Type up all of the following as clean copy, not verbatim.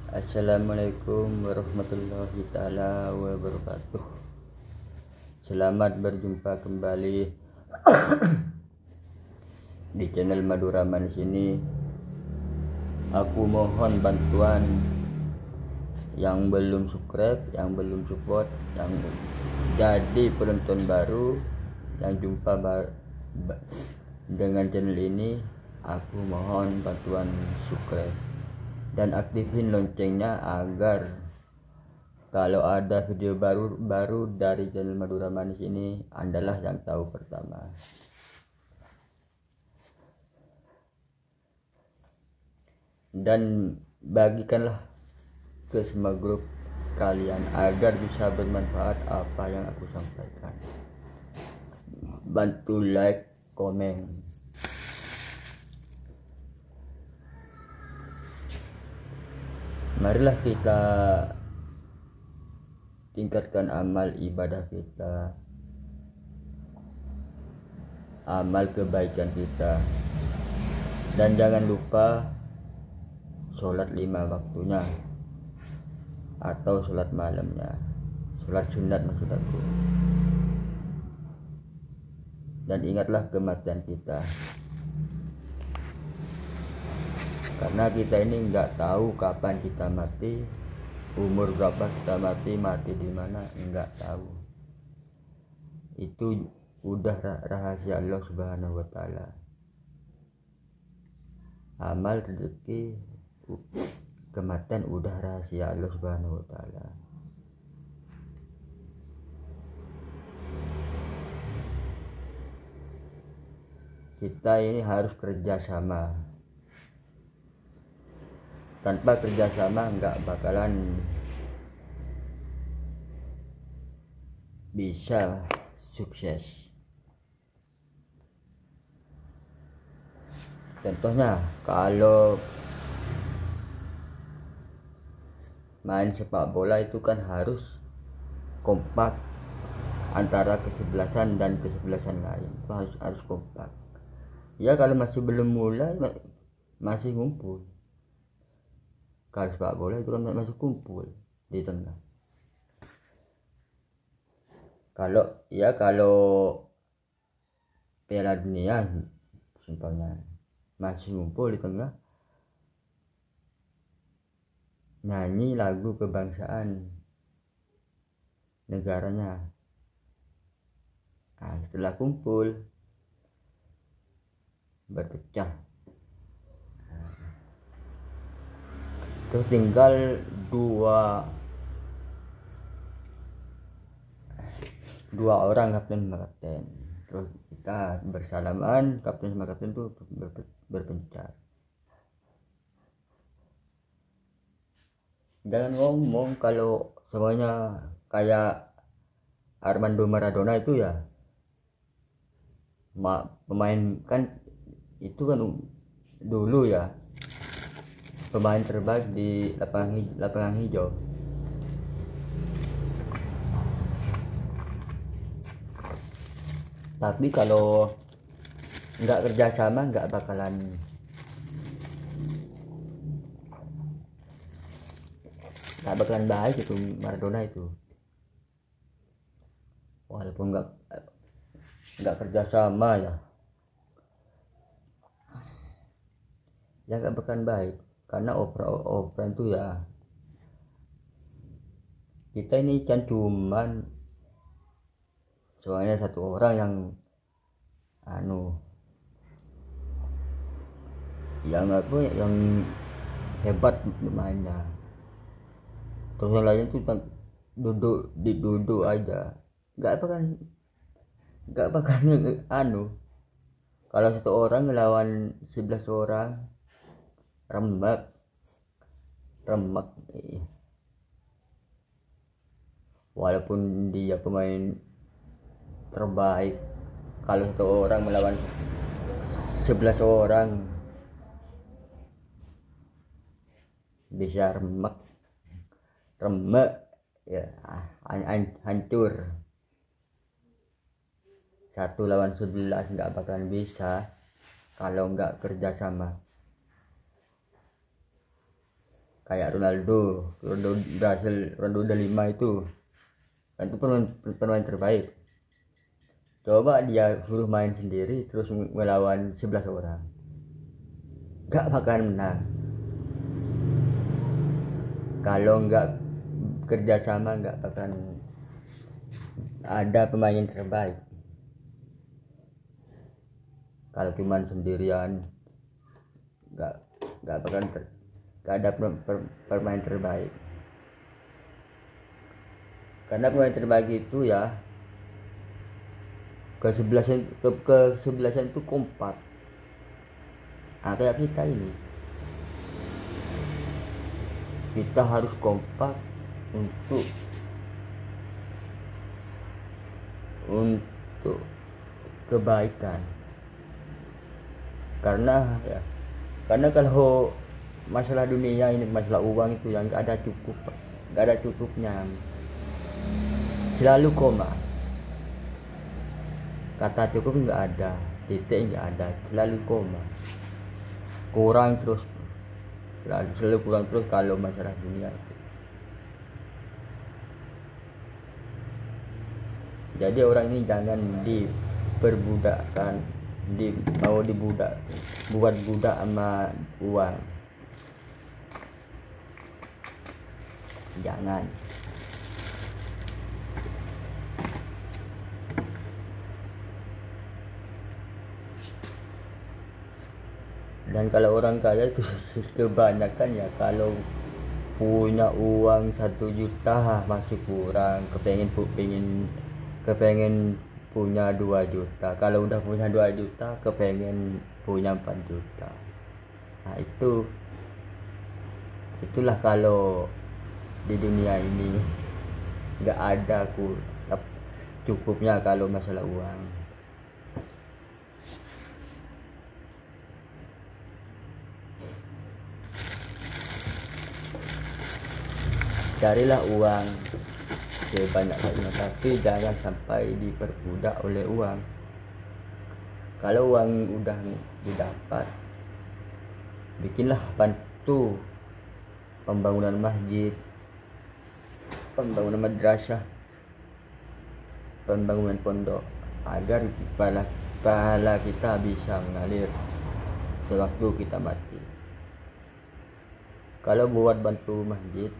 Assalamualaikum warahmatullahi ta'ala wabarakatuh. Selamat berjumpa kembali di channel Madura Manis ini. Aku mohon bantuan yang belum subscribe, yang belum support, yang jadi penonton baru, yang jumpa dengan channel ini. Aku mohon bantuan subscribe dan aktifin loncengnya agar kalau ada video baru dari channel Madura Manis ini, Andalah yang tahu pertama. Dan bagikanlah ke semua grup kalian agar bisa bermanfaat apa yang aku sampaikan. Bantu like, komen. Marilah kita tingkatkan amal ibadah kita, amal kebaikan kita, dan jangan lupa sholat 5 waktunya atau sholat malamnya, sholat sunat maksud aku. Dan ingatlah kematian kita, karena kita ini nggak tahu kapan kita mati, umur berapa kita mati di mana nggak tahu. Itu udah rahasia Allah Subhanahu wa Ta'ala. Amal, rezeki, kematian udah rahasia Allah Subhanahu wa Ta'ala. Kita ini harus kerjasama. Tanpa kerjasama nggak bakalan bisa sukses. Contohnya kalau main sepak bola itu kan harus kompak antara kesebelasan dan kesebelasan lain. Itu harus kompak. Ya kalau masih belum mulai masih ngumpul. Kalau sepak bola itu kan masih kumpul di tengah. Kalau Piala Dunia simpelnya masih ngumpul di tengah, nyanyi lagu kebangsaan negaranya. Nah, setelah kumpul berpecah, terus tinggal dua orang, kapten sama kapten. Terus kita bersalaman, kapten sama kapten itu berpencar. Jangan ngomong kalau semuanya kayak Armando Maradona itu ya. Pemain kan itu kan dulu ya, pemain terbaik di lapangan hijau. Tapi kalau nggak kerjasama nggak bakalan baik itu Maradona itu. Walaupun nggak kerjasama ya nggak bakalan baik. Karena opera itu ya, kita ini cuman soalnya satu orang yang hebat mainnya, terus yang lain tuh duduk aja, nggak bakalan kalau satu orang ngelawan 11 orang remek. Walaupun dia pemain terbaik, kalau satu orang melawan 11 orang bisa remek ya, hancur. 1 lawan 11 nggak bakalan bisa kalau nggak kerjasama. kayak Ronaldo berhasil, Ronaldo udah 5 itu kan, itu pemain terbaik. Coba dia suruh main sendiri terus melawan 11 orang, gak bakalan menang. Kalau nggak kerjasama nggak bakalan ada pemain yang terbaik. Kalau cuman sendirian nggak bakalan nggak ada pemain terbaik. Karena pemain terbaik itu ya kesebelasan itu kompak. Nah, kayak kita ini, kita harus kompak untuk kebaikan. Karena kalau masalah dunia ini, masalah uang itu yang nggak ada cukupnya, selalu koma. Kata cukup nggak ada, titik nggak ada, selalu koma, kurang terus, selalu kurang terus kalau masalah dunia itu. Jadi orang ini jangan diperbudakkan, buat budak sama uang, jangan. Dan kalau orang kaya itu kebanyakan ya, kalau punya uang 1 juta masih kurang, kepengen punya 2 juta. Kalau udah punya 2 juta kepengen punya 4 juta. Nah itulah kalau di dunia ini nggak ada cukupnya kalau masalah uang. Carilah uang sebanyak-banyaknya, tapi jangan sampai diperbudak oleh uang. Kalau uang udah didapat, bikinlah, bantu pembangunan masjid, pembangunan madrasah, pembangunan pondok, agar pahala kita bisa mengalir sewaktu kita mati. Kalau buat bantu masjid,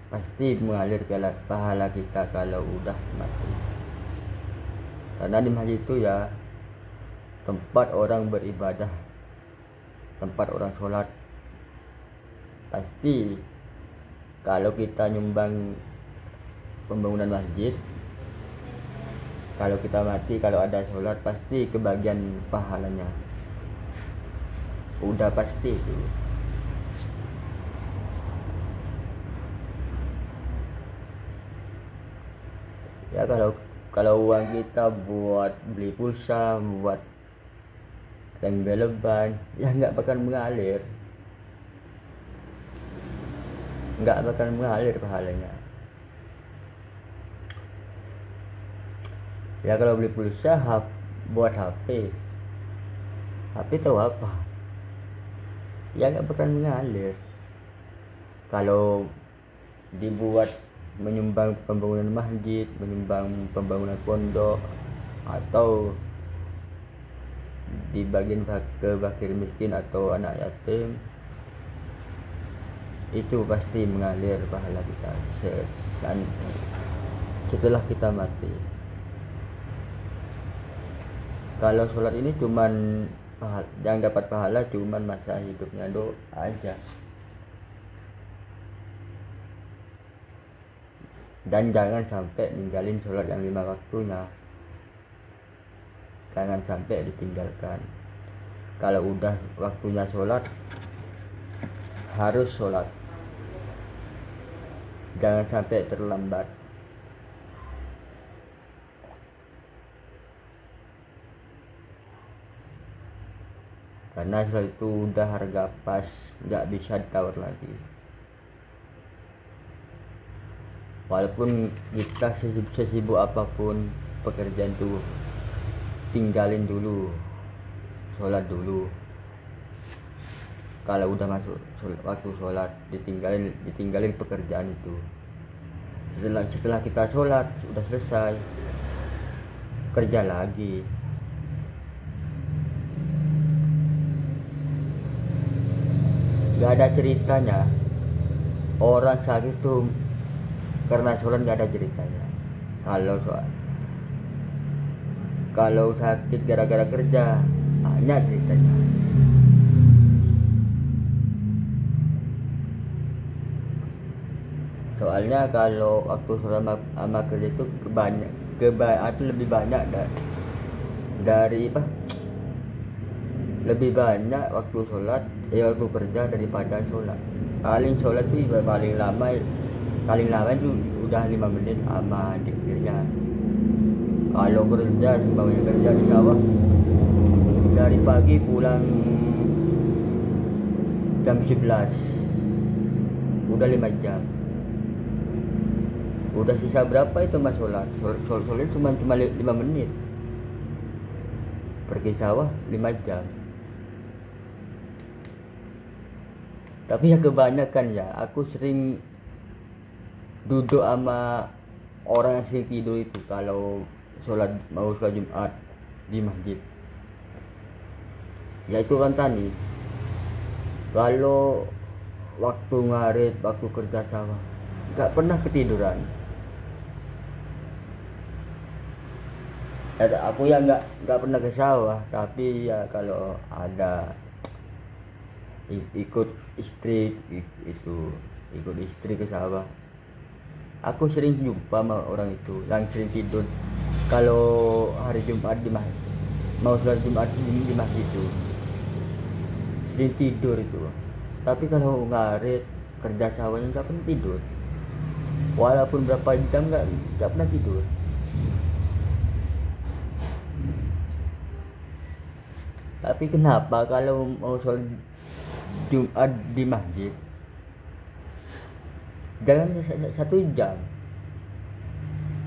pasti mengalir pahala kita kalau udah mati. Karena di masjid itu ya tempat orang beribadah, tempat orang sholat. Pasti kalau kita nyumbang pembangunan masjid, kalau kita mati, kalau ada sholat, pasti kebagian pahalanya, udah pasti itu. Ya kalau uang kita buat beli pulsa, buat leban, ya nggak bakal mengalir, pahalanya. Ya kalau beli pulsa buat HP tahu apa, ya nggak bakal mengalir. Kalau dibuat menyumbang pembangunan masjid, menyumbang pembangunan pondok, atau dibagiin ke fakir miskin atau anak yatim, itu pasti mengalir pahala kita setelah kita mati. Kalau sholat ini cuman yang dapat pahala cuman masa hidupnya doa aja. Dan jangan sampai ninggalin sholat yang 5 waktunya, jangan sampai ditinggalkan. Kalau udah waktunya sholat, harus sholat, jangan sampai terlambat. Karena sholat itu udah harga pas, nggak bisa ditawar lagi. Walaupun kita sesibuk apapun pekerjaan itu, tinggalin dulu, sholat dulu. kalau udah masuk waktu sholat ditinggalin pekerjaan itu. Setelah kita sholat sudah selesai, kerja lagi. Gak ada ceritanya orang sakit tuh karena sholat, gak ada ceritanya. Kalau sakit gara-gara kerja, banyak ceritanya. Soalnya kalau waktu sholat sama kerja itu lebih banyak dari lebih banyak waktu sholat waktu kerja daripada sholat. Sholat itu paling lama itu udah 5 menit sama dikirnya. Kalau kerja di sawah dari pagi pulang jam 11 udah 5 jam. Udah sisa berapa itu mas sholat cuma 5 menit. Pergi sawah 5 jam. Tapi ya kebanyakan ya aku sering duduk sama orang yang sering tidur itu kalau mau sholat Jumat di masjid. Ya itu orang tani. Kalau waktu ngarit, waktu kerja sawah gak pernah ketiduran. Aku ya nggak pernah ke sawah, tapi ya kalau ada ikut istri ke sawah, aku sering jumpa sama orang itu yang sering tidur kalau hari Jumat di masjid, mau sholat Jumat di masjid itu sering tidur itu. Tapi kalau ngarit kerja sawahnya nggak pernah tidur, walaupun berapa jam nggak pernah tidur. Tapi kenapa kalau mau sholat Jumat di masjid jangan 1 jam,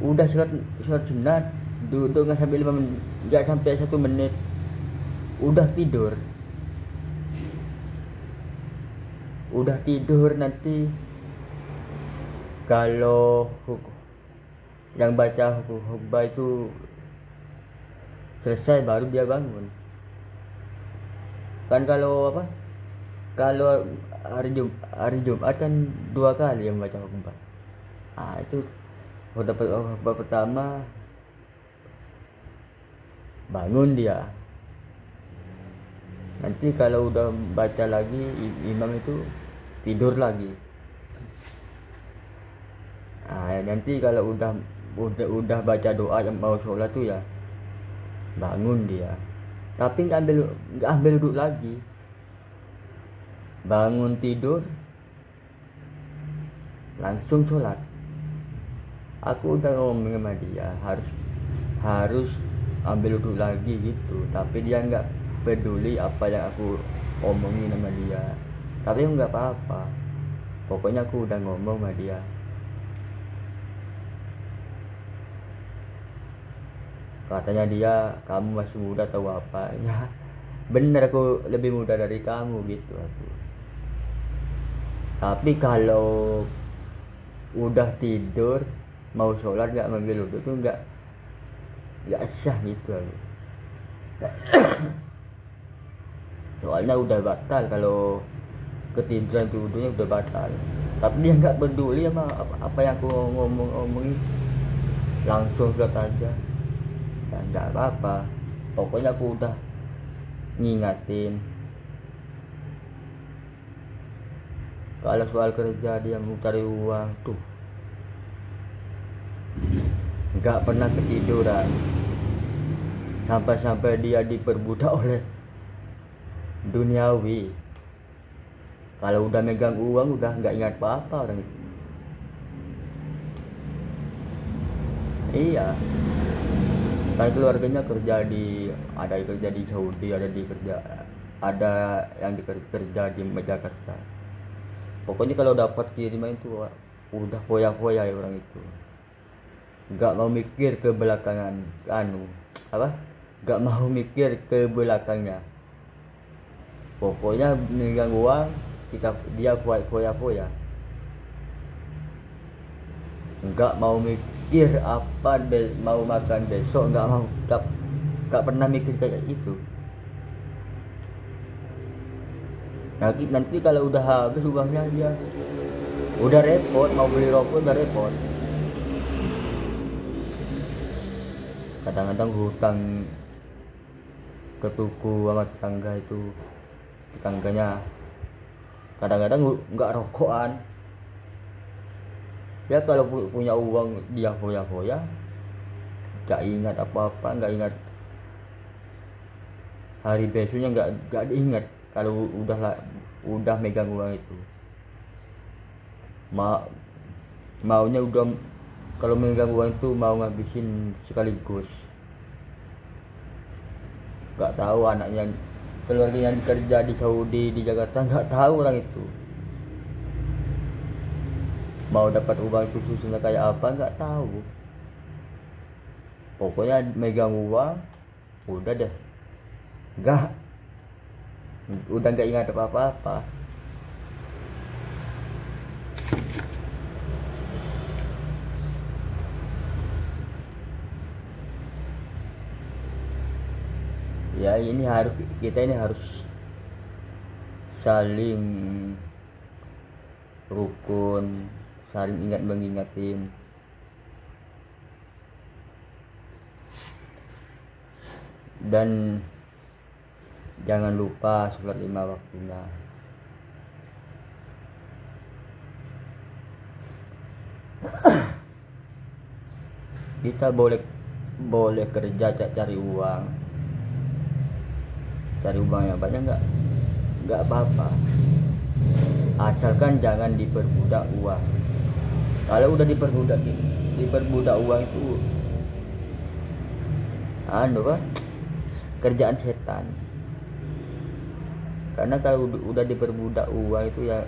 udah sholat sunat duduk nggak sampai 5 menit, nggak sampai 1 menit udah tidur. Nanti kalau yang baca khutbah itu selesai baru dia bangun. Kan kalau hari Jumat kan 2 kali yang baca khutbah. Itu khutbah pertama bangun dia. Nanti kalau udah baca lagi imam itu tidur lagi. Nanti kalau udah baca doa yang mau sholat tuh ya bangun dia. Tapi nggak ambil duduk lagi, bangun tidur langsung sholat. Aku udah ngomong sama dia harus ambil duduk lagi gitu, tapi dia nggak peduli apa yang aku omongin sama dia. Tapi nggak apa-apa, pokoknya aku udah ngomong sama dia. Katanya dia, kamu masih muda tahu apa ya. Bener, aku lebih muda dari kamu gitu aku. Tapi kalau udah tidur mau sholat gak ambil wudhu tuh gak sah gitu aku. Soalnya udah batal, kalau ketiduran tuh wudhunya udah batal. Tapi dia gak peduli sama apa yang aku ngomongin, langsung sholat aja. Ya nggak apa-apa, pokoknya aku udah ngingatin. Kalau soal kerja dia mau cari uang tuh nggak pernah ketiduran, sampai dia diperbudak oleh duniawi. Kalau udah megang uang udah nggak ingat apa-apa orang itu. Iya, kan keluarganya ada yang kerja di Saudi, ada yang kerja di Jakarta. Pokoknya kalau dapat kiriman itu udah foya-foya ya orang itu. Nggak mau mikir ke belakangan, nggak mau mikir ke belakangnya. Pokoknya megang uang dia foya-foya, nggak mau mikir apa mau makan besok, nggak pernah mikir kayak itu. Nanti kalau udah habis uangnya dia udah repot, mau beli rokok udah repot. Kadang-kadang hutang ke tuku sama tetangganya, kadang-kadang nggak rokokan. Ya kalau punya uang dia foya-foya, nggak ingat apa-apa, nggak ingat hari besoknya, nggak diingat kalau udah megang uang itu. Maunya udah kalau megang uang itu mau ngabisin sekaligus. Nggak tahu anaknya, keluarganya kerja di Saudi, di Jakarta, nggak tahu orang itu mau dapat uang itu susahnya kayak apa, nggak tahu. Pokoknya megang uang udah deh, udah nggak ingat apa-apa. Ya kita ini harus saling rukun, saling mengingatin. Dan jangan lupa sholat 5 waktunya. Kita boleh kerja cari uang yang banyak, nggak apa-apa, asalkan jangan diperbudak uang. Kalau udah diperbudak uang itu kerjaan setan. Karena kalau udah diperbudak uang itu ya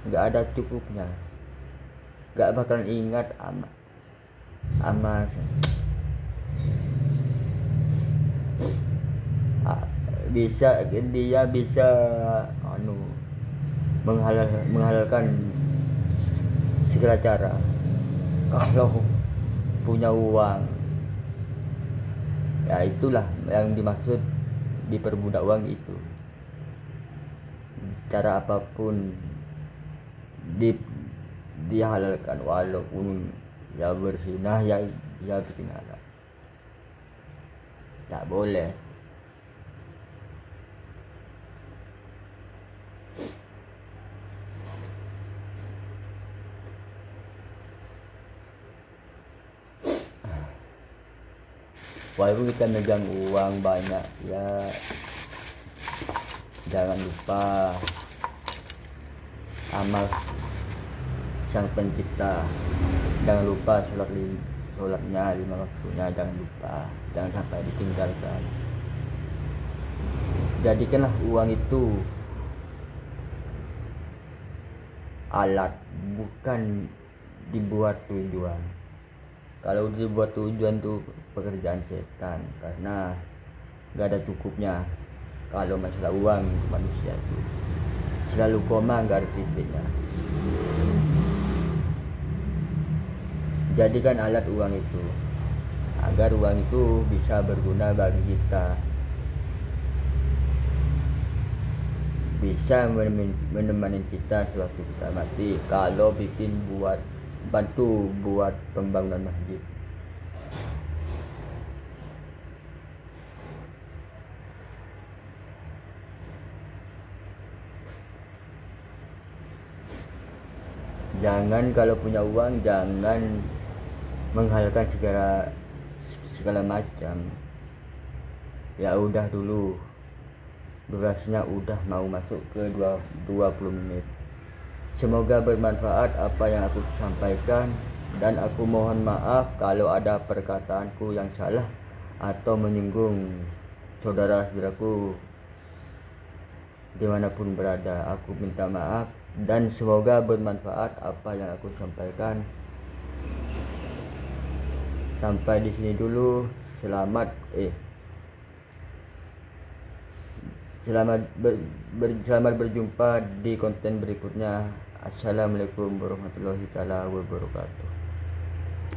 nggak ada cukupnya, nggak bakalan ingat ama dia bisa menghalalkan segala cara kalau punya uang. Ya itulah yang dimaksud diperbudak uang itu. Cara apapun dihalalkan, walaupun ya berzinah, ya bikin halal, tak boleh. Walaupun kita megang uang banyak, ya jangan lupa amal sang pencipta. Jangan lupa sholatnya 5 waktunya, jangan lupa, jangan sampai ditinggalkan. Jadikanlah uang itu alat, bukan dibuat tujuan. Kalau dibuat tujuan tuh pekerjaan setan, karena gak ada cukupnya. Kalau masalah uang manusia itu selalu koma, gak ada titiknya. Jadikan alat uang itu agar uang itu bisa berguna bagi kita, bisa menemani kita sewaktu kita mati. Kalau bantu buat pembangunan masjid, jangan kalau punya uang jangan menghalalkan segala macam. Ya udah, dulu durasinya udah mau masuk ke 20 menit. Semoga bermanfaat apa yang aku sampaikan, dan aku mohon maaf kalau ada perkataanku yang salah atau menyinggung saudara-saudaraku dimanapun berada. Aku minta maaf, dan semoga bermanfaat apa yang aku sampaikan. Sampai di sini dulu. Selamat berjumpa di konten berikutnya. Assalamualaikum warahmatullahi taala wabarakatuh.